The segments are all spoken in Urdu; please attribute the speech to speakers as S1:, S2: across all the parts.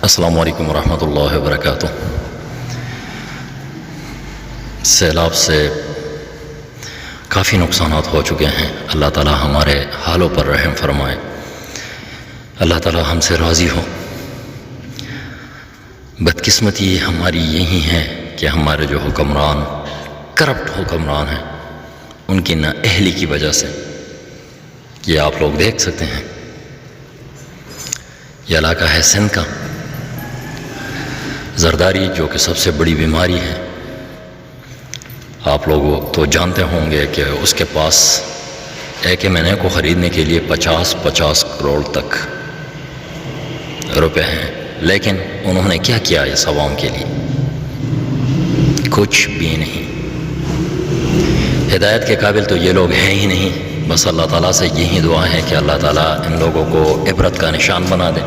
S1: السلام علیکم ورحمۃ اللہ وبرکاتہ۔ سیلاب سے کافی نقصانات ہو چکے ہیں۔ اللہ تعالی ہمارے حالوں پر رحم فرمائے، اللہ تعالی ہم سے راضی ہو۔ بدقسمتی ہماری یہی ہے کہ ہمارے جو حکمران کرپٹ حکمران ہیں، ان کی نااہلی کی وجہ سے یہ آپ لوگ دیکھ سکتے ہیں۔ یہ علاقہ ہے سندھ کا، زرداری جو کہ سب سے بڑی بیماری ہے۔ آپ لوگ تو جانتے ہوں گے کہ اس کے پاس ایک مہینے کو خریدنے کے لیے 50 کروڑ تک روپے ہیں، لیکن انہوں نے کیا کیا اس عوام کے لیے؟ کچھ بھی نہیں۔ ہدایت کے قابل تو یہ لوگ ہیں ہی نہیں۔ بس اللہ تعالیٰ سے یہی دعا ہے کہ اللہ تعالیٰ ان لوگوں کو عبرت کا نشان بنا دے۔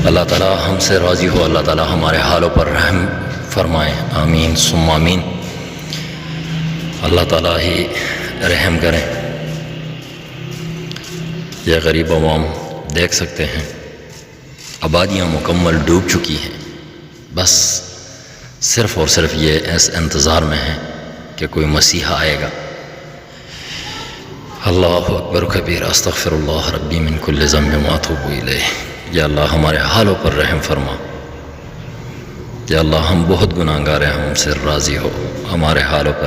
S1: اللہ تعالیٰ ہم سے راضی ہو، اللہ تعالیٰ ہمارے حالوں پر رحم فرمائے، آمین ثم آمین۔ اللہ تعالیٰ ہی رحم کریں۔ یہ غریب عوام دیکھ سکتے ہیں، آبادیاں مکمل ڈوب چکی ہیں، بس صرف اور صرف یہ اس انتظار میں ہے کہ کوئی مسیحا آئے گا۔ اللہ اکبر کبیر، استغفر اللہ ربی من کل ذنب واتوب الیہ۔ یا اللہ ہمارے حالوں پر رحم فرما۔ یا اللہ ہم بہت گناہگار ہیں، ہم سے راضی ہو، ہمارے حالوں پر